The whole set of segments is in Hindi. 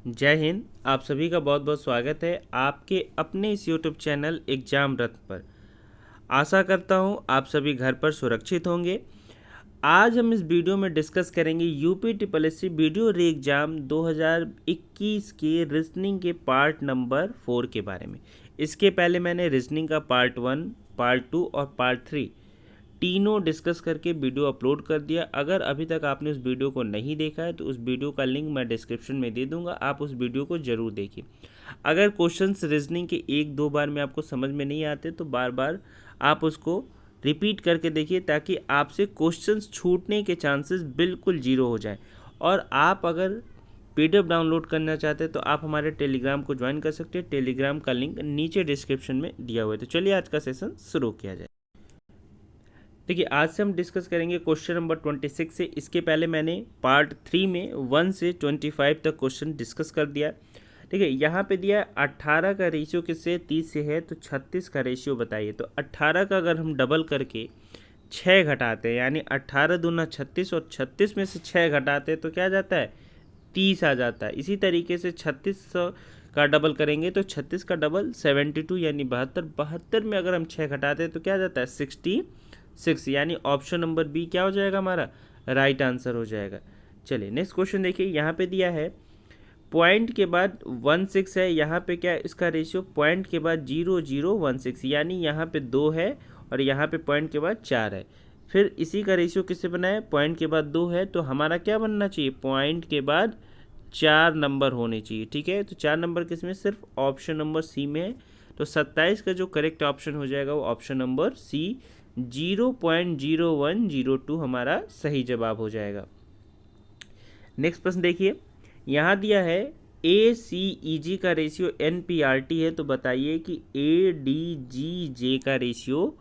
जय हिंद। आप सभी का बहुत बहुत स्वागत है आपके अपने इस यूट्यूब चैनल एग्जाम रथ पर। आशा करता हूँ आप सभी घर पर सुरक्षित होंगे। आज हम इस वीडियो में डिस्कस करेंगे UP triple S C video re exam 2021 के रीजनिंग के पार्ट नंबर 4 के बारे में। इसके पहले मैंने रीजनिंग का पार्ट 1, पार्ट 2 और पार्ट 3 तीनों डिस्कस करके वीडियो अपलोड कर दिया। अगर अभी तक आपने उस वीडियो को नहीं देखा है तो उस वीडियो का लिंक मैं डिस्क्रिप्शन में दे दूंगा, आप उस वीडियो को ज़रूर देखिए। अगर क्वेश्चंस रीजनिंग के एक दो बार में आपको समझ में नहीं आते तो बार बार आप उसको रिपीट करके देखिए, ताकि आपसे क्वेश्चंस छूटने के चांसेस बिल्कुल जीरो हो जाएं। और आप अगर PDF डाउनलोड करना चाहते हैं तो आप हमारे टेलीग्राम को ज्वाइन कर सकते हैं। टेलीग्राम का लिंक नीचे डिस्क्रिप्शन में दिया हुआ है। तो चलिए आज का सेशन शुरू किया जाए। देखिए, आज से हम डिस्कस करेंगे क्वेश्चन नंबर 26 से। इसके पहले मैंने पार्ट 3 में 1 से 25 तक क्वेश्चन डिस्कस कर दिया। देखिए, यहाँ पे दिया है 18 का रेशियो किससे 30 से है, तो 36 का रेशियो बताइए। तो 18 का अगर हम डबल करके 6 घटाते हैं, यानी 18 दूना 36 और 36 में से 6 घटाते हैं तो क्या जाता है, 30 आ जाता है। इसी तरीके से 36 का डबल करेंगे तो 36 का डबल 72 यानी 72। 72 में अगर हम 6 घटाते हैं तो क्या जाता है, 66, यानी ऑप्शन नंबर बी क्या हो जाएगा, हमारा राइट आंसर हो जाएगा। चलिए नेक्स्ट क्वेश्चन देखिए। यहाँ पे दिया है पॉइंट के बाद 16 है, यहाँ पे क्या है इसका रेशियो, पॉइंट के बाद 0016, यानी यहाँ पे 2 है और यहाँ पे पॉइंट के बाद 4 है। फिर इसी का रेशियो किससे बना है, पॉइंट के बाद 2 है, तो हमारा क्या बनना चाहिए, पॉइंट के बाद 4 नंबर होने चाहिए। ठीक है, तो 4 नंबर किस में, सिर्फ ऑप्शन नंबर सी में है। तो 27 का जो करेक्ट ऑप्शन हो जाएगा वो ऑप्शन नंबर सी, 0.0102 हमारा सही जवाब हो जाएगा। नेक्स्ट प्रश्न देखिए। यहाँ दिया है ACEG का रेशियो NPRT है, तो बताइए कि ADGJ का रेशियो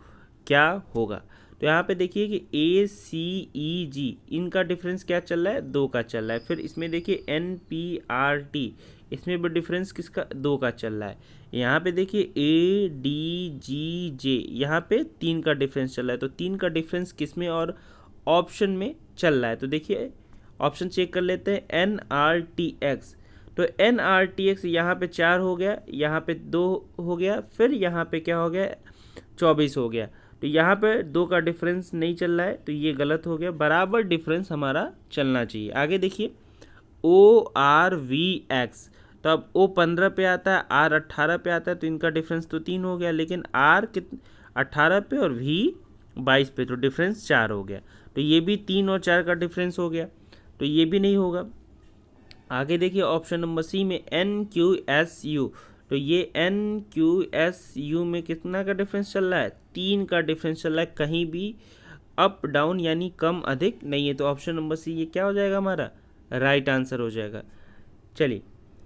क्या होगा। तो यहाँ पे देखिए कि ACEG इनका डिफरेंस क्या चल रहा है, 2 का चल रहा है। फिर इसमें देखिए NPRT, इसमें भी डिफरेंस किसका, 2 का चल रहा है। यहाँ पे देखिए ADGJ, यहाँ पे 3 का डिफरेंस चल रहा है। तो 3 का डिफरेंस किस में और ऑप्शन में चल रहा है। तो देखिए ऑप्शन चेक कर लेते हैं। NRTX, तो NRTX यहाँ पे 4 हो गया, यहाँ पे 2 हो गया, फिर यहाँ पे क्या हो गया, 24 हो गया। तो यहाँ पे 2 का डिफरेंस नहीं चल रहा है, तो ये गलत हो गया। बराबर डिफरेंस हमारा चलना चाहिए। आगे देखिए ORVX, तो अब O 15 पे आता है, R 18 पे आता है, तो इनका डिफरेंस तो 3 हो गया, लेकिन R 18 पे और V 22 पे, तो डिफरेंस 4 हो गया। तो ये भी 3 और 4 का डिफरेंस हो गया, तो ये भी नहीं होगा। आगे देखिए ऑप्शन नंबर सी में NQSU, तो ये NQSU में कितना का डिफरेंस चल रहा है, 3 का डिफरेंस चल रहा है। कहीं भी अप डाउन यानी कम अधिक नहीं है, तो ऑप्शन नंबर सी ये क्या हो जाएगा, हमारा राइट आंसर हो जाएगा। चलिए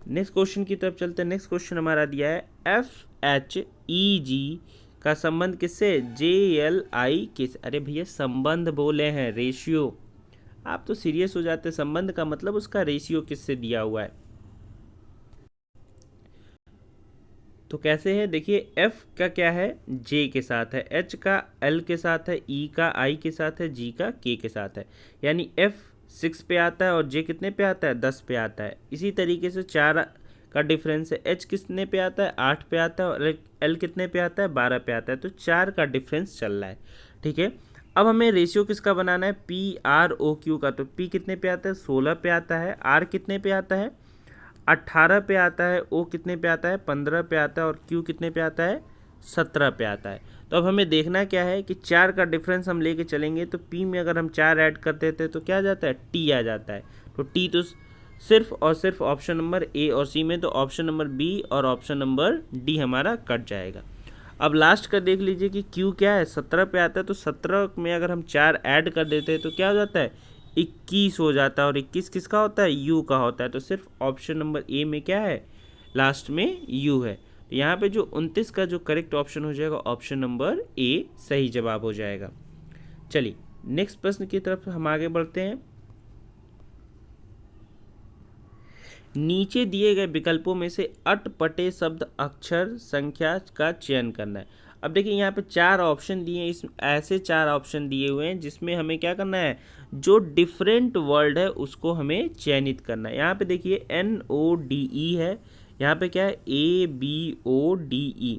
नेक्स्ट क्वेश्चन की तरफ चलते हैं। नेक्स्ट क्वेश्चन हमारा दिया है FHEG का संबंध किससे, JLI किस, अरे भैया संबंध बोले हैं, रेशियो। आप तो सीरियस हो जाते, संबंध का मतलब उसका रेशियो किससे दिया हुआ है। तो कैसे है, देखिए F का क्या है, J के साथ है, H का L के साथ है, E का I के साथ है, G का K के साथ है। यानी F 6 पे आता है और J कितने पे आता है, 10 पे आता है। इसी तरीके से 4 का डिफरेंस है, H कितने पे आता है, 8 पे आता है, और L कितने पे आता है, 12 पे आता है। तो 4 का डिफरेंस चल रहा है। ठीक है, अब हमें रेशियो किसका बनाना है, PROQ का। तो P कितने पे आता है, 16 पे आता है, R कितने पे आता है, 18 पे आता है, O कितने पे आता है, 15 पे आता है, और Q कितने पे आता है, 17 पे आता है। तो अब हमें देखना क्या है कि 4 का डिफरेंस हम लेके चलेंगे, तो P में अगर हम 4 ऐड कर देते हैं तो क्या आ जाता है, T आ जाता है। तो T तो सिर्फ और सिर्फ ऑप्शन नंबर A और C में, तो ऑप्शन नंबर B और ऑप्शन नंबर D हमारा कट जाएगा। अब लास्ट का देख लीजिए कि Q क्या है, 17 पे आता है, तो 17 में अगर हम 4 ऐड कर देते हैं तो क्या हो जाता है, 21 हो जाता है। और 21 किसका होता है, U का होता है। तो सिर्फ ऑप्शन नंबर A में क्या है, लास्ट में U है। तो यहाँ पे जो 29 का जो करेक्ट ऑप्शन हो जाएगा, ऑप्शन नंबर A सही जवाब हो जाएगा। चलिए नेक्स्ट प्रश्न की तरफ हम आगे बढ़ते हैं। नीचे दिए गए विकल्पों में से अटपटे शब्द अक्षर संख्या का चयन करना है। अब देखिए यहाँ पे 4 ऑप्शन दिए हैं, इस ऐसे 4 ऑप्शन दिए हुए हैं जिसमें हमें क्या करना है, जो डिफरेंट वर्ड है उसको हमें चयनित करना है। यहाँ पे देखिए NODE है, यहाँ पे क्या है ABODE,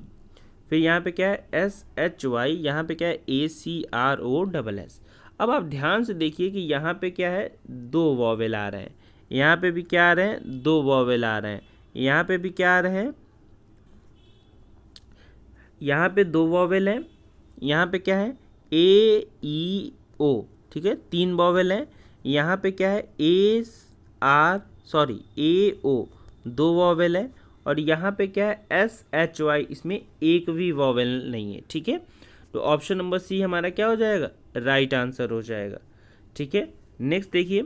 फिर यहाँ पे क्या है SHY, यहाँ पे क्या है ACROSS। अब आप ध्यान से देखिए कि यहाँ पे क्या है, 2 वॉवेल आ रहे हैं, यहाँ पे भी क्या आ रहे हैं, 2 वॉवेल आ रहे हैं, यहाँ पे भी क्या आ रहे हैं, यहाँ पे 2 वॉवेल हैं, यहाँ पे क्या है AEO, ठीक है 3 वॉवेल हैं, यहाँ पे क्या है AO 2 वॉवेल है, और यहाँ पे क्या है SHY, इसमें एक भी वॉवेल नहीं है, ठीक है। तो ऑप्शन नंबर सी हमारा क्या हो जाएगा, राइट आंसर हो जाएगा, ठीक है। नेक्स्ट देखिए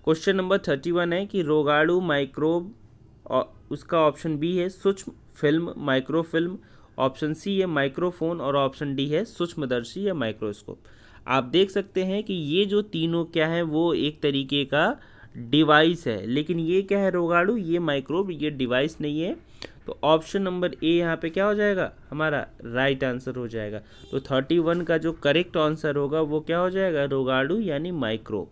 क्वेश्चन नंबर 31 है कि रोगाणु माइक्रोब, और उसका ऑप्शन बी है सूक्ष्म फिल्म माइक्रोफिल्म, ऑप्शन सी है माइक्रोफोन, और ऑप्शन डी है सूक्ष्मदर्शी या माइक्रोस्कोप। आप देख सकते हैं कि ये जो तीनों क्या है वो एक तरीके का डिवाइस है, लेकिन ये क्या है रोगाणु, ये माइक्रोब, ये डिवाइस नहीं है। तो ऑप्शन नंबर ए यहाँ पे क्या हो जाएगा, हमारा राइट आंसर हो जाएगा। तो 31 का जो करेक्ट आंसर होगा वो क्या हो जाएगा, रोगाणु यानी माइक्रोब।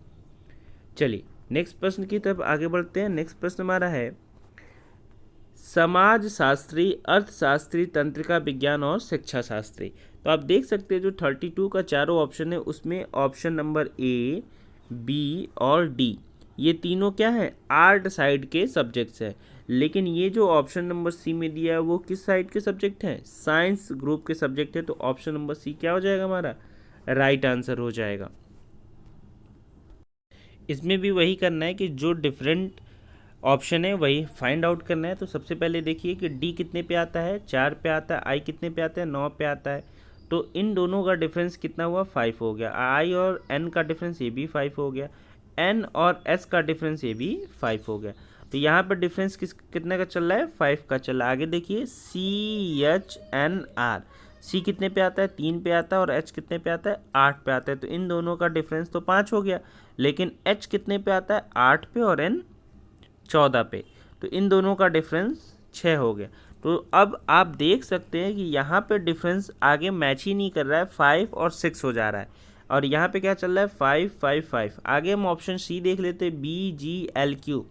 चलिए नेक्स्ट प्रश्न की तरफ आगे बढ़ते हैं। नेक्स्ट प्रश्न हमारा है समाज शास्त्री, अर्थशास्त्री, तंत्रिका विज्ञान और शिक्षा शास्त्री। तो आप देख सकते हैं जो 32 का चारों ऑप्शन है उसमें ऑप्शन नंबर ए, बी और डी ये तीनों क्या है, आर्ट साइड के सब्जेक्ट्स हैं, लेकिन ये जो ऑप्शन नंबर सी में दिया है वो किस साइड के सब्जेक्ट हैं, साइंस ग्रुप के सब्जेक्ट है। तो ऑप्शन नंबर सी क्या हो जाएगा, हमारा राइट आंसर हो जाएगा। इसमें भी वही करना है कि जो डिफरेंट ऑप्शन है वही फाइंड आउट करना है। तो सबसे पहले देखिए कि डी कितने पे आता है, 4 पे आता है, आई कितने पे आता है, 9 पे आता है। तो इन दोनों का डिफरेंस कितना हुआ, 5 हो गया। आई और एन का डिफरेंस ये भी 5 हो गया, एन और एस का डिफरेंस ये भी 5 हो गया। तो यहाँ पर डिफरेंस कितने का चल रहा है, 5 का चल रहा है। आगे देखिए CHNR, सी कितने पे आता है, 3 पे आता है, और एच कितने पे आता है, 8 पे आता है। तो इन दोनों का डिफरेंस तो 5 हो गया, लेकिन एच कितने पे आता है, 8 पे, और एन 14 पे। तो इन दोनों का डिफरेंस 6 हो गया। तो अब आप देख सकते हैं कि यहाँ पे डिफरेंस आगे मैच ही नहीं कर रहा है, 5 और 6 हो जा रहा है, और यहाँ पे क्या चल रहा है 5 5 5। आगे हम ऑप्शन सी देख लेते हैं, BGLQ।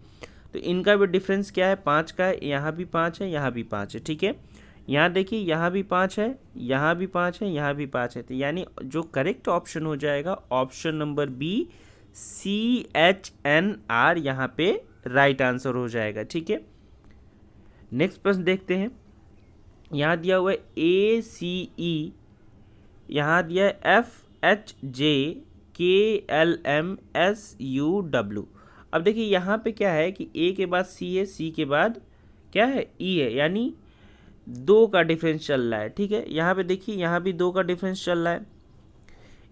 तो इनका भी डिफरेंस क्या है, 5 का है, यहाँ भी 5 है, यहाँ भी 5 है, ठीक है। यहाँ देखिए यहाँ भी 5 है, यहाँ भी 5 है, यहाँ भी 5 है। तो यानी जो करेक्ट ऑप्शन हो जाएगा ऑप्शन नंबर बी, CHNR यहाँ पे राइट आंसर हो जाएगा, ठीक है। नेक्स्ट प्रश्न देखते हैं। यहाँ दिया हुआ है ACE, यहाँ दिया है FHJKLMSUW। अब देखिए यहाँ पे क्या है कि ए के बाद सी है, सी के बाद क्या है, ई है, यानी 2 का डिफरेंस चल रहा है, ठीक है। यहाँ पे देखिए यहाँ भी 2 का डिफरेंस चल रहा है।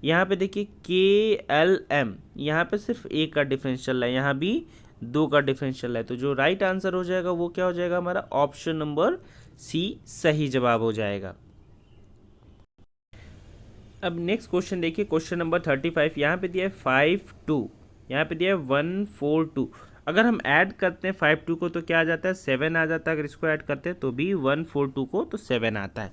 यहाँ पे देखिए KLM, यहाँ पे सिर्फ 1 का डिफरेंस चल रहा है, यहाँ भी 2 का डिफरेंस चल रहा है। तो जो राइट आंसर हो जाएगा वो क्या हो जाएगा, हमारा ऑप्शन नंबर सी सही जवाब हो जाएगा। अब नेक्स्ट क्वेश्चन देखिए, क्वेश्चन नंबर 35। यहाँ पे दिया है 52, यहाँ पे दिया है 142। अगर हम ऐड करते हैं 52 को तो क्या आ जाता है, 7 आ जाता है। अगर इसको ऐड करते हैं तो भी 142 को तो 7 आता है।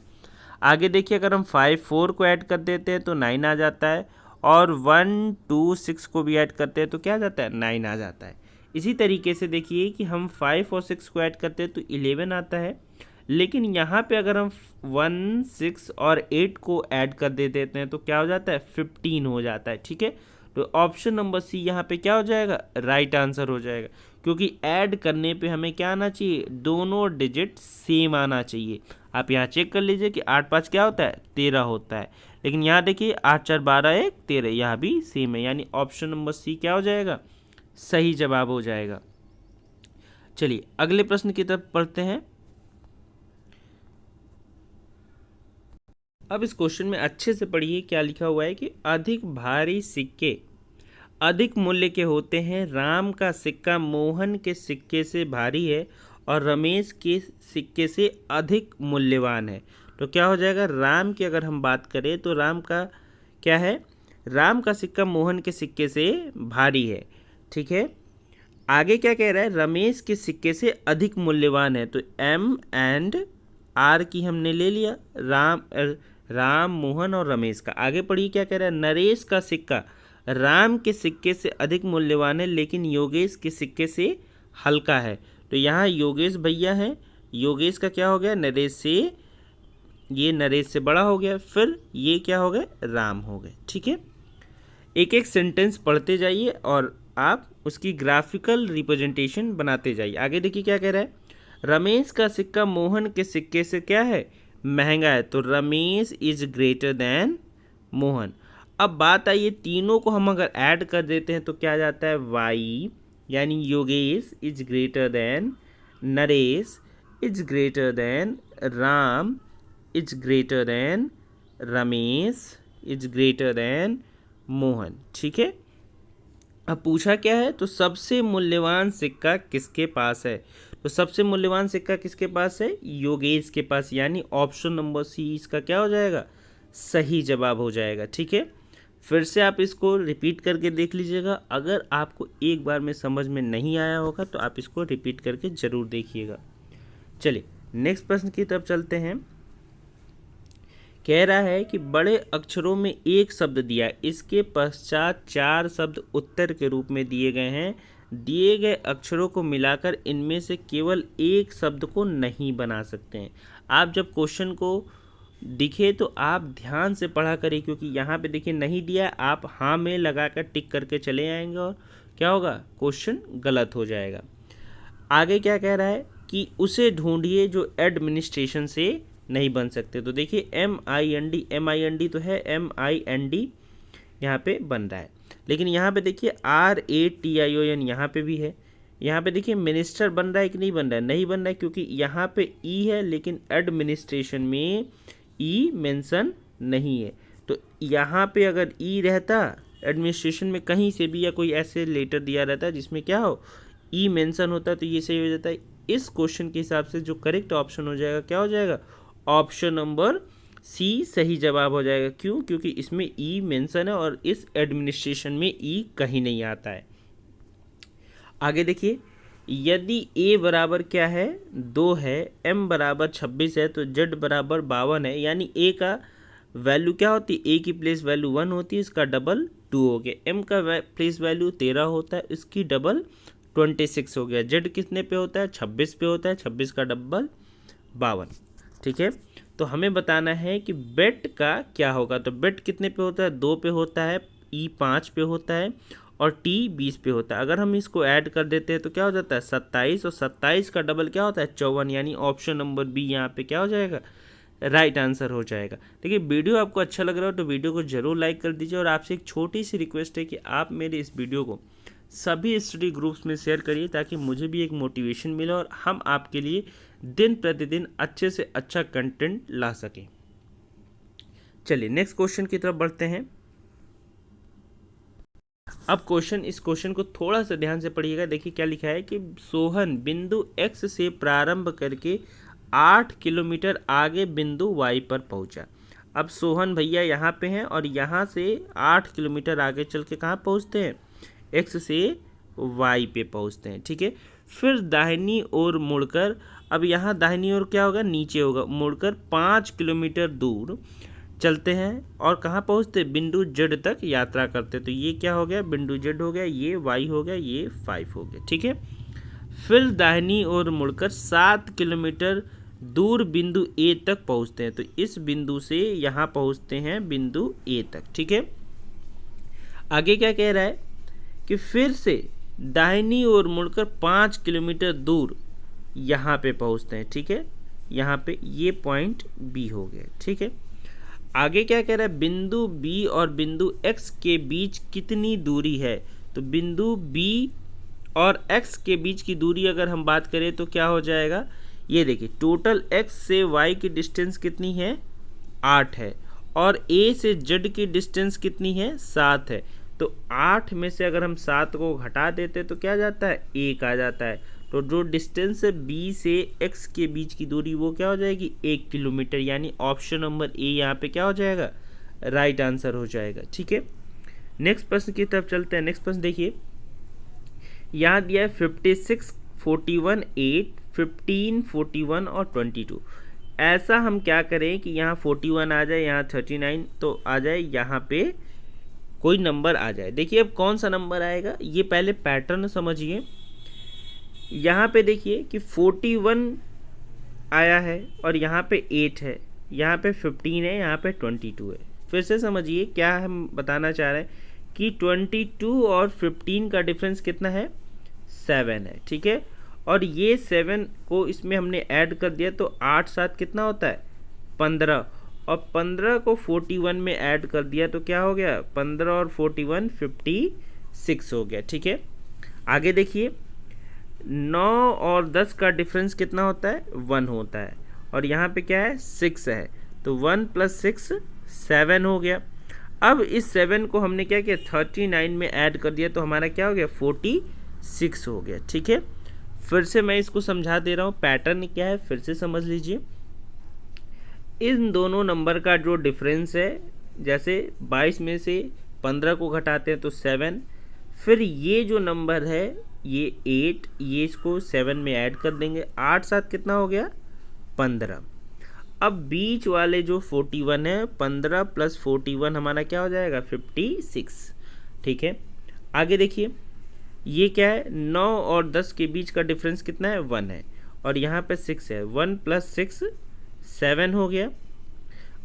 आगे देखिए अगर हम 54 को ऐड कर देते हैं तो 9 आ जाता है, और 126 को भी ऐड करते हैं तो क्या आ जाता है, 9 आ जाता है। इसी तरीके से देखिए कि हम 5 और 6 को ऐड करते हैं तो 11 आता है, लेकिन यहाँ पे अगर हम 1, 6 और 8 को ऐड कर दे देते हैं तो क्या हो जाता है, 15 हो जाता है, ठीक है। तो ऑप्शन नंबर सी यहाँ पे क्या हो जाएगा, राइट आंसर हो जाएगा, क्योंकि ऐड करने पे हमें क्या आना चाहिए, दोनों डिजिट सेम आना चाहिए। आप यहाँ चेक कर लीजिए कि 8 5 क्या होता है, 13 होता है, लेकिन यहाँ देखिए 8 4 12 1 13, यहाँ भी सेम है, यानी ऑप्शन नंबर सी क्या हो जाएगा, सही जवाब हो जाएगा। चलिए अगले प्रश्न की तरफ पढ़ते हैं। अब इस क्वेश्चन में अच्छे से पढ़िए क्या लिखा हुआ है कि अधिक भारी सिक्के अधिक मूल्य के होते हैं। राम का सिक्का मोहन के सिक्के से भारी है और रमेश के सिक्के से अधिक मूल्यवान है। तो क्या हो जाएगा, राम की अगर हम बात करें तो राम का क्या है, राम का सिक्का मोहन के सिक्के से भारी है, ठीक है। आगे क्या कह रहा है, रमेश के सिक्के से अधिक मूल्यवान है। तो M and आर की हमने ले लिया, राम मोहन और रमेश का। आगे पढ़िए क्या कह रहा है, नरेश का सिक्का राम के सिक्के से अधिक मूल्यवान है लेकिन योगेश के सिक्के से हल्का है। तो यहाँ योगेश भैया हैं, योगेश का क्या हो गया, नरेश से, ये नरेश से बड़ा हो गया, फिर ये क्या हो गए, राम हो गए। ठीक है, एक एक सेंटेंस पढ़ते जाइए और आप उसकी ग्राफिकल रिप्रेजेंटेशन बनाते जाइए। आगे देखिए क्या कह रहा है, रमेश का सिक्का मोहन के सिक्के से क्या है, महंगा है। तो Ramesh is greater than Mohan. अब बात आई ये तीनों को हम अगर ऐड कर देते हैं तो क्या जाता है, वाई, यानी Yogesh is greater than Naresh is greater than Ram is greater than Ramesh is greater than Mohan. ठीक है, अब पूछा क्या है, तो सबसे मूल्यवान सिक्का किसके पास है। तो सबसे मूल्यवान सिक्का किसके पास है, योगेश के पास, यानी ऑप्शन नंबर सी इसका क्या हो जाएगा, सही जवाब हो जाएगा। ठीक है, फिर से आप इसको रिपीट करके देख लीजिएगा। अगर आपको एक बार में समझ में नहीं आया होगा तो आप इसको रिपीट करके ज़रूर देखिएगा। चलिए नेक्स्ट प्रश्न की तरफ चलते हैं। कह रहा है कि बड़े अक्षरों में एक शब्द दिया, इसके पश्चात 4 शब्द उत्तर के रूप में दिए गए हैं। दिए गए अक्षरों को मिलाकर इनमें से केवल एक शब्द को नहीं बना सकते हैं। आप जब क्वेश्चन को दिखे तो आप ध्यान से पढ़ा करें, क्योंकि यहाँ पे देखिए नहीं दिया है, आप हाँ में लगाकर टिक करके चले आएंगे और क्या होगा, क्वेश्चन गलत हो जाएगा। आगे क्या कह रहा है कि उसे ढूंढिए जो एडमिनिस्ट्रेशन से नहीं बन सकते। तो देखिए MIND तो है, MIND यहाँ पे बन रहा है, लेकिन यहाँ पे देखिए RATION यहाँ पे भी है। यहाँ पे देखिए मिनिस्टर बन रहा है कि नहीं बन रहा है, नहीं बन रहा है, क्योंकि यहाँ पे ई है लेकिन एडमिनिस्ट्रेशन में ई मेंशन नहीं है। तो यहाँ पे अगर ई रहता एडमिनिस्ट्रेशन में कहीं से भी, या कोई ऐसे लेटर दिया रहता है जिसमें क्या हो, ई मेंशन होता है, तो ये सही हो जाता है। इस क्वेश्चन के हिसाब से जो करेक्ट ऑप्शन हो जाएगा, क्या हो जाएगा, ऑप्शन नंबर सी सही जवाब हो जाएगा। क्यों, क्योंकि इसमें ई मेंशन है और इस एडमिनिस्ट्रेशन में ई कहीं नहीं आता है। आगे देखिए, यदि a बराबर क्या है, 2 है, m बराबर 26 है, तो z बराबर 52 है, यानी a का वैल्यू क्या होती है, a की प्लेस वैल्यू 1 होती है, इसका डबल 2 हो गया। m का प्लेस वैल्यू 13 होता है, इसकी डबल 26 हो गया। z कितने पे होता है, 26 पे होता है, 26 का डबल 52। ठीक है, तो हमें बताना है कि बेट का क्या होगा। तो बेट कितने पे होता है, 2 पे होता है, ई 5 पे होता है और टी 20 पे होता है। अगर हम इसको ऐड कर देते हैं तो क्या हो जाता है, 27, और 27 का डबल क्या होता है, 54, यानी ऑप्शन नंबर बी यहाँ पे क्या हो जाएगा, राइट आंसर हो जाएगा। देखिए वीडियो आपको अच्छा लग रहा हो तो वीडियो को जरूर लाइक कर दीजिए, और आपसे एक छोटी सी रिक्वेस्ट है कि आप मेरे इस वीडियो को सभी स्टडी ग्रुप्स में शेयर करिए, ताकि मुझे भी एक मोटिवेशन मिले और हम आपके लिए दिन प्रतिदिन अच्छे से अच्छा कंटेंट ला सकें। चलिए नेक्स्ट क्वेश्चन की तरफ बढ़ते हैं। अब इस क्वेश्चन को थोड़ा सा ध्यान से पढ़िएगा। देखिए क्या लिखा है कि सोहन बिंदु x से प्रारंभ करके 8 किलोमीटर आगे बिंदु y पर पहुंचा। अब सोहन भैया यहाँ पे हैं और यहाँ से 8 किलोमीटर आगे चल के कहाँ पहुँचते हैं, x से y पे पहुँचते हैं। ठीक है, फिर दाहिनी ओर मुड़कर, अब यहाँ दाहिनी ओर क्या होगा, नीचे होगा, मुड़कर 5 किलोमीटर दूर चलते हैं और कहाँ पहुँचते, बिंदु जेड तक यात्रा करते। तो ये क्या हो गया, बिंदु जेड हो गया, ये वाई हो गया, ये 5 हो गया। ठीक है, फिर दाहिनी ओर मुड़कर 7 किलोमीटर दूर बिंदु ए तक पहुँचते हैं। तो इस बिंदु से यहाँ पहुँचते हैं बिंदु ए तक। ठीक है, आगे क्या कह रहा है कि फिर से दाहिनी ओर मुड़कर 5 किलोमीटर दूर यहाँ पे पहुँचते हैं। ठीक है, यहाँ पे ये पॉइंट बी हो गया। ठीक है, आगे क्या कह रहा है, बिंदु बी और बिंदु एक्स के बीच कितनी दूरी है। तो बिंदु बी और एक्स के बीच की दूरी अगर हम बात करें तो क्या हो जाएगा, ये देखिए टोटल एक्स से वाई की डिस्टेंस कितनी है, 8 है, और ए से जेड की डिस्टेंस कितनी है, 7 है। तो 8 में से अगर हम 7 को घटा देते तो क्या जाता है, 1 आ जाता है। तो जो डिस्टेंस है बी से एक्स के बीच की दूरी वो क्या हो जाएगी, 1 किलोमीटर, यानी ऑप्शन नंबर ए यहाँ पे क्या हो जाएगा, राइट आंसर हो जाएगा। ठीक है, नेक्स्ट प्रश्न की तरफ चलते हैं। नेक्स्ट प्रश्न देखिए, यहाँ दिया है 56, 41, 8, 15, 41 और 22। ऐसा हम क्या करें कि यहाँ 41 आ जाए, यहाँ 39 तो आ जाए, यहाँ पे कोई नंबर आ जाए। देखिए अब कौन सा नंबर आएगा, ये पहले पैटर्न समझिए। यहाँ पे देखिए कि 41 आया है और यहाँ पे 8 है, यहाँ पे 15 है, यहाँ पे 22 है। फिर से समझिए क्या हम बताना चाह रहे हैं कि 22 और 15 का डिफरेंस कितना है, 7 है, ठीक है। और ये 7 को इसमें हमने ऐड कर दिया तो 8 7 कितना होता है, 15, और 15 को 41 में ऐड कर दिया तो क्या हो गया, 15 और 41 56 हो गया, ठीक है। आगे देखिए 9 और 10 का डिफरेंस कितना होता है, 1 होता है, और यहाँ पे क्या है, 6 है, तो 1 + 6 7 हो गया। अब इस 7 को हमने क्या किया, 39 में ऐड कर दिया तो हमारा क्या हो गया, 46 हो गया, ठीक है। फिर से मैं इसको समझा दे रहा हूँ, पैटर्न क्या है फिर से समझ लीजिए। इन दोनों नंबर का जो डिफरेंस है, जैसे 22 में से 15 को घटाते हैं तो 7, फिर ये जो नंबर है ये 8, ये इसको 7 में ऐड कर देंगे, 8 7 कितना हो गया, 15। अब बीच वाले जो 41 है, 15 + 41 हमारा क्या हो जाएगा, 56, ठीक है। आगे देखिए ये क्या है, 9 और 10 के बीच का डिफरेंस कितना है, 1 है, और यहाँ पे 6 है, 1 + 6 7 हो गया।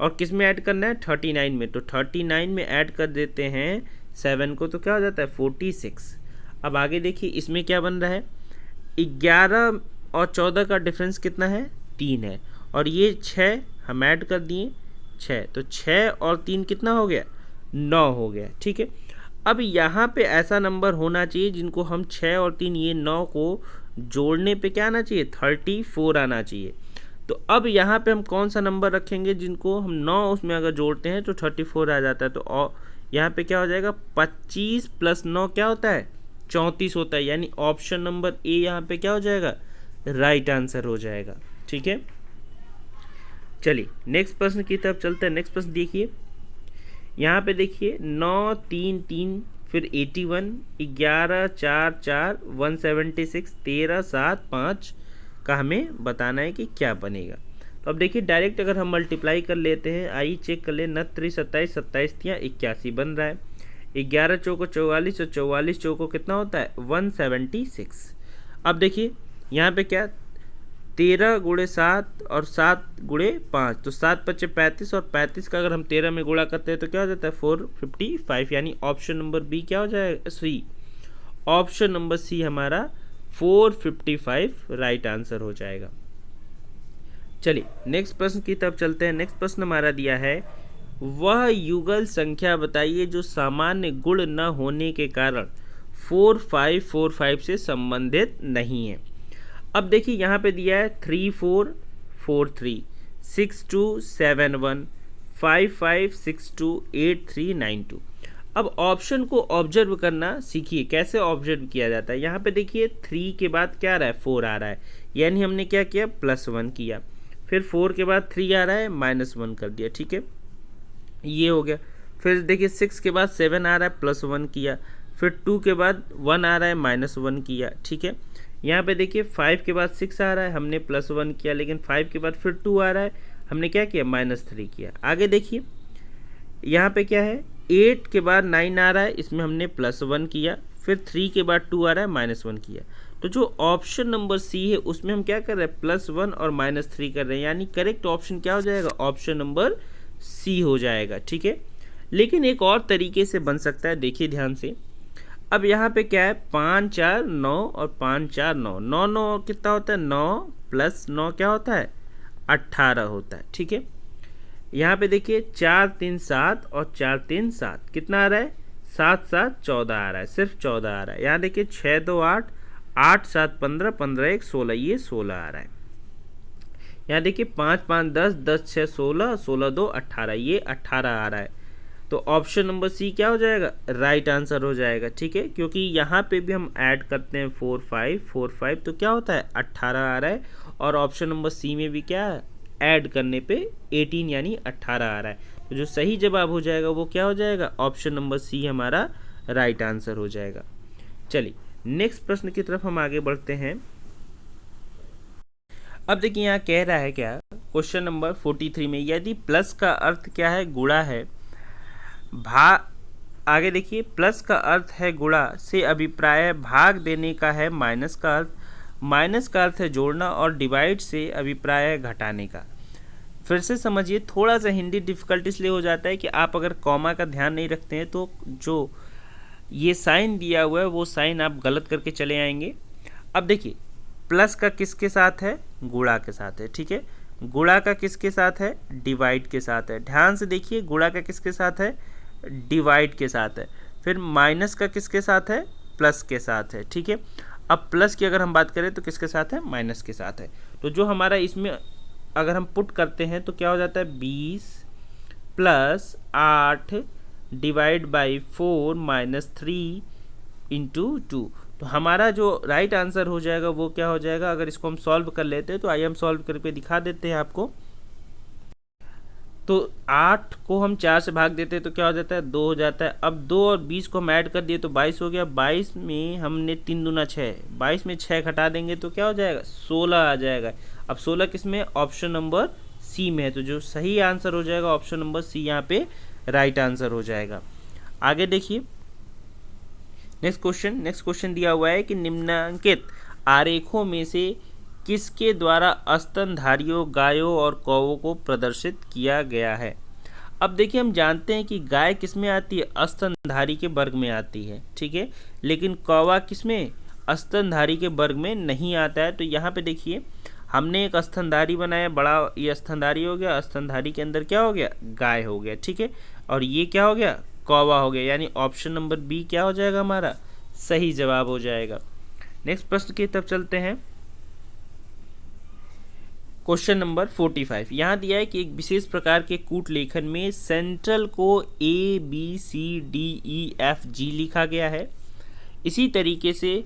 और किस में ऐड करना है, 39 में, तो 39 में ऐड कर देते हैं 7 को तो क्या हो जाता है, 46। अब आगे देखिए इसमें क्या बन रहा है, 11 और 14 का डिफरेंस कितना है, 3 है, और ये 6 हम ऐड कर दिए 6, तो 6 और 3 कितना हो गया, 9 हो गया, ठीक है। अब यहाँ पे ऐसा नंबर होना चाहिए जिनको हम 6 और 3 ये 9 को जोड़ने पे क्या आना चाहिए, 34 आना चाहिए। तो अब यहाँ पे हम कौन सा नंबर रखेंगे जिनको हम 9 उसमें अगर जोड़ते हैं तो 34 आ जाता है, तो यहाँ पे क्या हो जाएगा, 25 + 9 क्या होता है, 34 होता है, यानी ऑप्शन नंबर ए यहाँ पे क्या हो जाएगा, राइट आंसर हो जाएगा, ठीक है। चलिए नेक्स्ट प्रश्न की तरफ चलते हैं। नेक्स्ट प्रश्न देखिए, यहाँ पे देखिए 9 3 3 फिर 81, 11 4 4 176, 13 7 5 का हमें बताना है कि क्या बनेगा। तो अब देखिए डायरेक्ट अगर हम मल्टीप्लाई कर लेते हैं, आइए चेक कर ले, 29 27 27 या 81 बन रहा है, 11 चौको 44 और 44 चौको कितना होता है, 176। अब देखिए यहाँ पे क्या, 13 × 7 और 7 × 5, तो 7 × 5 35, और 35 का अगर हम 13 में गुणा करते हैं तो क्या हो जाता है, 455, यानी ऑप्शन नंबर बी क्या हो जाएगा, सी, ऑप्शन नंबर सी हमारा 455 राइट आंसर हो जाएगा। चलिए नेक्स्ट प्रश्न की तरफ चलते हैं। नेक्स्ट प्रश्न हमारा दिया है, वह युगल संख्या बताइए जो सामान्य गुण न होने के कारण 4545 से संबंधित नहीं है। अब देखिए यहाँ पे दिया है 3443, 6271, 5562, 8392। अब ऑप्शन को ऑब्जर्व करना सीखिए, कैसे ऑब्जर्व किया जाता है। यहाँ पे देखिए 3 के बाद क्या आ रहा है, 4 आ रहा है, यानी हमने क्या किया, +1 किया, फिर 4 के बाद 3 आ रहा है, -1 कर दिया, ठीक है, ये हो गया। फिर देखिए 6 के बाद 7 आ रहा है, +1 किया, फिर 2 के बाद 1 आ रहा है, -1 किया, ठीक है। यहाँ पे देखिए 5 के बाद 6 आ रहा है, हमने +1 किया, लेकिन 5 के बाद फिर 2 आ रहा है, हमने क्या किया, -3 किया। आगे देखिए यहाँ पे क्या है, 8 के बाद 9 आ रहा है, इसमें हमने +1 किया, फिर 3 के बाद 2 आ रहा है, -1 किया। तो जो ऑप्शन नंबर सी है उसमें हम क्या कर रहे हैं, +1 और -3 कर रहे हैं, यानी करेक्ट ऑप्शन क्या हो जाएगा, ऑप्शन नंबर सी हो जाएगा, ठीक है। लेकिन एक और तरीके से बन सकता है, देखिए ध्यान से। अब यहाँ पे क्या है, 5 4 9 और 5 4 9, 9 9 कितना होता है, 9 + 9 क्या होता है, 18 होता है, ठीक है। यहाँ पे देखिए 4 3 7 और 4 3 7 कितना आ रहा है, 7 7 14 आ रहा है, सिर्फ 14 आ रहा है। यहाँ देखिए 6 2 8, 8 7 15, 15 1 16, ये 16 आ रहा है। यहाँ देखिए 5 5 10, 10 6 16, 16 2 18, ये 18 आ रहा है। तो ऑप्शन नंबर सी क्या हो जाएगा, राइट आंसर हो जाएगा, ठीक है, क्योंकि यहाँ पे भी हम ऐड करते हैं 4 5 4 5, तो क्या होता है, 18 आ रहा है, और ऑप्शन नंबर सी में भी क्या है, ऐड करने पे 18 यानी 18 आ रहा है। तो जो सही जवाब हो जाएगा वो क्या हो जाएगा, ऑप्शन नंबर सी हमारा राइट आंसर हो जाएगा। चलिए नेक्स्ट प्रश्न की तरफ हम आगे बढ़ते हैं। अब देखिए यहाँ कह रहा है क्या, क्वेश्चन नंबर 43 में, यदि प्लस का अर्थ क्या है, गुणा है, आगे देखिए, प्लस का अर्थ है गुणा से अभिप्राय भाग देने का है माइनस का अर्थ, माइनस का अर्थ है जोड़ना और डिवाइड से अभिप्राय है घटाने का। फिर से समझिए, थोड़ा सा हिंदी डिफिकल्ट इसलिए हो जाता है कि आप अगर कॉमा का ध्यान नहीं रखते हैं तो जो ये साइन दिया हुआ है वो साइन आप गलत करके चले आएंगे। अब देखिए, प्लस का किसके साथ है, गुणा के साथ है, ठीक है। गुणा का किसके साथ है, डिवाइड के साथ है। ध्यान से देखिए, गुणा का किसके साथ है, डिवाइड के साथ है। फिर माइनस का किसके साथ है, प्लस के साथ है, ठीक है। अब प्लस की अगर हम बात करें तो किसके साथ है, माइनस के साथ है। तो जो हमारा इसमें अगर हम पुट करते हैं तो क्या हो जाता है, 20 plus 8 divide by 4 minus 3 into 2। तो हमारा जो राइट आंसर हो जाएगा वो क्या हो जाएगा, अगर इसको हम सॉल्व कर लेते हैं तो आइए हम सॉल्व करके दिखा देते हैं आपको। तो 8 को हम 4 से भाग देते हैं तो क्या हो जाता है, 2 हो जाता है। अब 2 और 20 को हम ऐड कर दिए तो 22 हो गया। 22 में हमने 3 दूना 6, 22 में 6 घटा देंगे तो क्या हो जाएगा, 16 आ जाएगा। अब 16 किस में, ऑप्शन नंबर सी में है। तो जो सही आंसर हो जाएगा ऑप्शन नंबर सी यहाँ पे राइट आंसर हो जाएगा। आगे देखिए नेक्स्ट क्वेश्चन दिया हुआ है कि निम्नांकित आरेखों में से किसके द्वारा स्तनधारियों गायों और कौवों को प्रदर्शित किया गया है। अब देखिए, हम जानते हैं कि गाय किस में आती है, स्तनधारी के वर्ग में आती है, ठीक है। लेकिन कौवा किस में, स्तनधारी के वर्ग में नहीं आता है। तो यहाँ पे देखिए, हमने एक स्तनधारी बनाया, बड़ा ये स्तनधारी हो गया, स्तनधारी के अंदर क्या हो गया, गाय हो गया, ठीक है। और ये क्या हो गया, कौवा हो गया। यानी ऑप्शन नंबर बी क्या हो जाएगा, हमारा सही जवाब हो जाएगा। नेक्स्ट प्रश्न की तरफ चलते हैं। क्वेश्चन नंबर 45 यहाँ दिया है कि एक विशेष प्रकार के कूट लेखन में सेंट्रल को ABCDEFG लिखा गया है। इसी तरीके से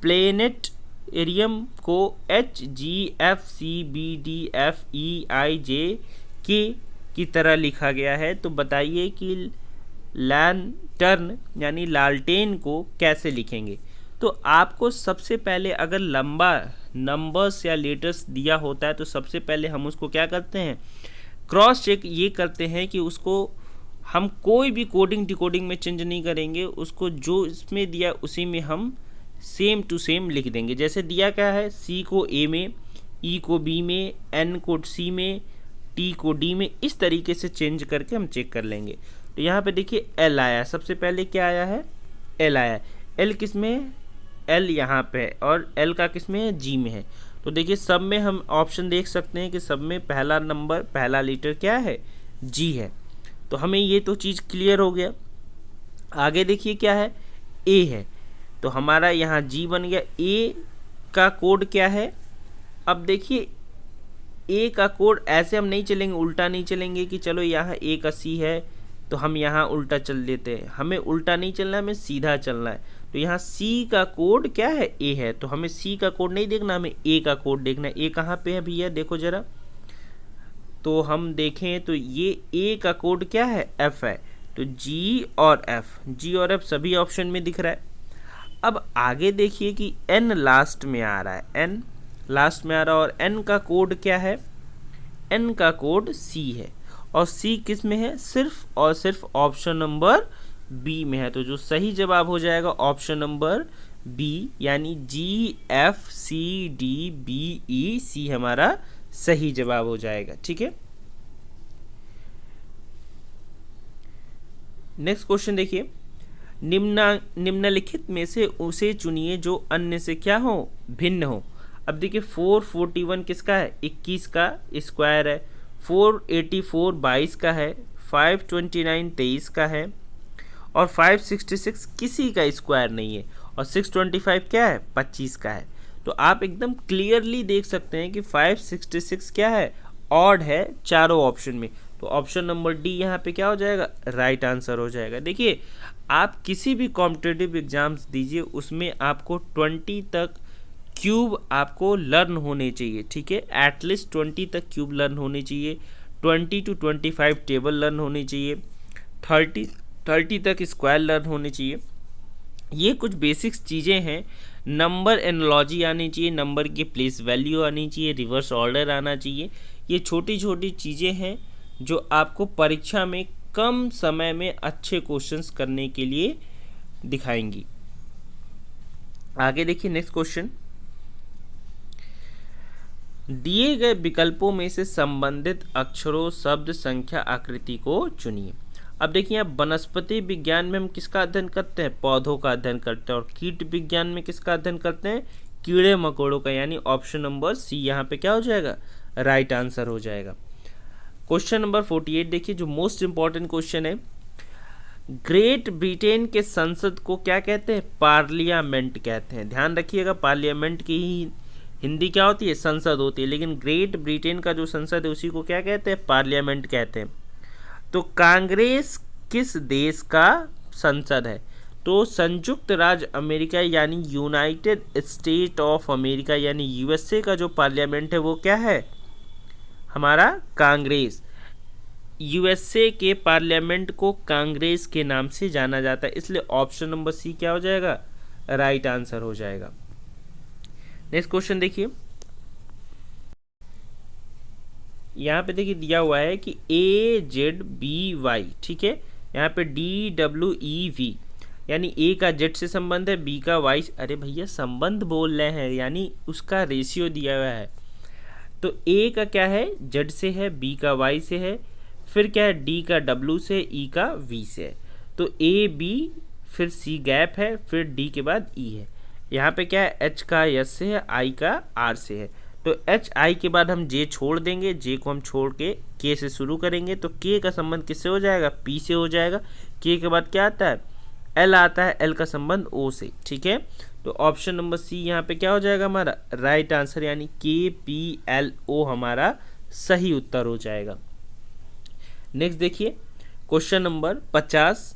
प्लेनेटेरियम को HGFCBDFEIJK की तरह लिखा गया है। तो बताइए कि लैंटर्न यानी लालटेन को कैसे लिखेंगे। तो आपको सबसे पहले अगर लंबा नंबर्स या लेटर्स दिया होता है तो सबसे पहले हम उसको क्या करते हैं, क्रॉस चेक ये करते हैं कि उसको हम कोई भी कोडिंग डिकोडिंग में चेंज नहीं करेंगे, उसको जो इसमें दिया उसी में हम सेम टू सेम लिख देंगे। जैसे दिया क्या है, C को A में, E को B में, N को C में, T को D में, इस तरीके से चेंज करके हम चेक कर लेंगे। तो यहाँ पे देखिए L आया, सबसे पहले क्या आया है, L आया। L किस में है, L यहाँ पे है, और L का किस में है, G में है। तो देखिए सब में हम ऑप्शन देख सकते हैं कि सब में पहला नंबर पहला लेटर क्या है, G है। तो हमें ये तो चीज़ क्लियर हो गया। आगे देखिए क्या है, A है, तो हमारा यहाँ G बन गया। A का कोड क्या है, अब देखिए A का कोड ऐसे हम नहीं चलेंगे, उल्टा नहीं चलेंगे कि चलो यहाँ A का C है तो हम यहाँ उल्टा चल देते हैं। हमें उल्टा नहीं चलना है, हमें सीधा चलना है। तो यहाँ C का कोड क्या है, A है, तो हमें C का कोड नहीं देखना, हमें A का कोड देखना है। A कहाँ पे है भैया, देखो ज़रा, तो हम देखें तो ये A का कोड क्या है, F है। तो G और F सभी ऑप्शन में दिख रहा है। अब आगे देखिए कि N लास्ट में आ रहा है, N लास्ट में आ रहा है, और N का कोड क्या है, N का कोड C है, और C किस में है, सिर्फ और सिर्फ ऑप्शन नंबर B में है। तो जो सही जवाब हो जाएगा ऑप्शन नंबर B, यानी GFCDBEC हमारा सही जवाब हो जाएगा, ठीक है। नेक्स्ट क्वेश्चन देखिए, निम्नलिखित में से उसे चुनिए जो अन्य से क्या हो, भिन्न हो। अब देखिए 441 किसका है, 21 का स्क्वायर है, 484 22 का है, 529 23 का है, और 566 किसी का स्क्वायर नहीं है, और 625 क्या है, 25 का है। तो आप एकदम क्लियरली देख सकते हैं कि 566 क्या है, ऑड है चारों ऑप्शन में। तो ऑप्शन नंबर डी यहाँ पे क्या हो जाएगा, राइट आंसर हो जाएगा। देखिए आप किसी भी कॉम्पिटिटिव एग्जाम्स दीजिए, उसमें आपको 20 तक क्यूब आपको लर्न होने चाहिए, ठीक है। एटलीस्ट 20 तक क्यूब लर्न होने चाहिए, 20 to 25 टेबल लर्न होनी चाहिए, 30 तक स्क्वायर लर्न होने चाहिए। ये कुछ बेसिक्स चीज़ें हैं। नंबर एनालॉजी आनी चाहिए, नंबर की प्लेस वैल्यू आनी चाहिए, रिवर्स ऑर्डर आना चाहिए। ये छोटी छोटी चीज़ें हैं जो आपको परीक्षा में कम समय में अच्छे क्वेश्चंस करने के लिए दिखाएंगी। आगे देखिए नेक्स्ट क्वेश्चन, दिए गए विकल्पों में से संबंधित अक्षरों, शब्द, संख्या, आकृति को चुनिए। अब देखिए यहाँ वनस्पति विज्ञान में हम किसका अध्ययन करते हैं, पौधों का अध्ययन करते हैं, और कीट विज्ञान में किसका अध्ययन करते हैं, कीड़े मकोड़ों का, यानी ऑप्शन नंबर सी यहाँ पे क्या हो जाएगा, राइट आंसर हो जाएगा। क्वेश्चन नंबर 48 देखिए, जो मोस्ट इंपॉर्टेंट क्वेश्चन है, ग्रेट ब्रिटेन के संसद को क्या कहते हैं, पार्लियामेंट कहते हैं। ध्यान रखिएगा, पार्लियामेंट की ही हिंदी क्या होती है, संसद होती है, लेकिन ग्रेट ब्रिटेन का जो संसद है उसी को क्या कहते हैं, पार्लियामेंट कहते हैं। तो कांग्रेस किस देश का संसद है, तो संयुक्त राज्य अमेरिका यानी यूनाइटेड स्टेट ऑफ अमेरिका यानी यूएसए का जो पार्लियामेंट है वो क्या है, हमारा कांग्रेस। यूएसए के पार्लियामेंट को कांग्रेस के नाम से जाना जाता है, इसलिए ऑप्शन नंबर सी क्या हो जाएगा, राइट आंसर हो जाएगा। नेक्स्ट क्वेश्चन देखिए, यहाँ पे देखिए दिया हुआ है कि AZBY, ठीक है, यहाँ पे DWEV यानी ए का जेड से संबंध है, बी का वाई, अरे भैया संबंध बोल रहे हैं, यानी उसका रेशियो दिया हुआ है। तो ए का क्या है, जेड से है, बी का वाई से है, फिर क्या है, डी का डब्ल्यू से, ई का वी से है। तो ए बी फिर सी गैप है, फिर डी के बाद ई है। यहाँ पे क्या है, एच का एस से है, आई का आर से है। तो एच आई के बाद हम जे छोड़ देंगे, जे को हम छोड़ के से शुरू करेंगे, तो के का संबंध किससे हो जाएगा, पी से हो जाएगा। के के बाद क्या आता है, एल आता है, एल का संबंध ओ से, ठीक है। तो ऑप्शन नंबर सी यहाँ पे क्या हो जाएगा हमारा, राइट आंसर, यानी KPLO हमारा सही उत्तर हो जाएगा। नेक्स्ट देखिए क्वेश्चन नंबर 50,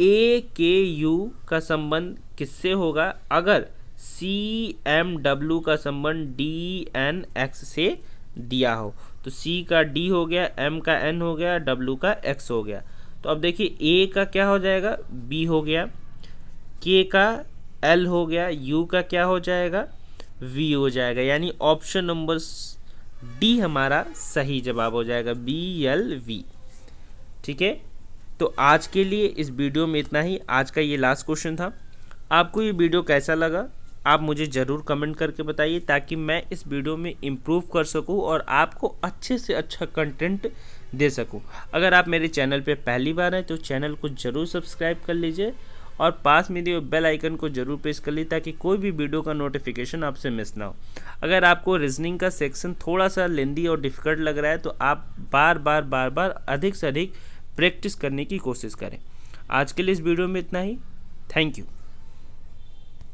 AKU का संबंध किससे होगा अगर CMW का संबंध DNX से दिया हो। तो C का D हो गया, M का N हो गया, W का X हो गया। तो अब देखिए A का क्या हो जाएगा, B हो गया, K का L हो गया, U का क्या हो जाएगा, V हो जाएगा, यानी ऑप्शन नंबर D हमारा सही जवाब हो जाएगा, BLV, ठीक है। तो आज के लिए इस वीडियो में इतना ही, आज का ये लास्ट क्वेश्चन था। आपको ये वीडियो कैसा लगा आप मुझे ज़रूर कमेंट करके बताइए, ताकि मैं इस वीडियो में इम्प्रूव कर सकूं और आपको अच्छे से अच्छा कंटेंट दे सकूं। अगर आप मेरे चैनल पे पहली बार हैं तो चैनल को ज़रूर सब्सक्राइब कर लीजिए और पास में दिए बेल आइकन को ज़रूर प्रेस कर लीजिए, ताकि कोई भी वीडियो का नोटिफिकेशन आपसे मिस ना हो। अगर आपको रीजनिंग का सेक्शन थोड़ा सा लेंदी और डिफ़िकल्ट लग रहा है तो आप बार बार अधिक से अधिक प्रैक्टिस करने की कोशिश करें। आज के लिए इस वीडियो में इतना ही। Thank you.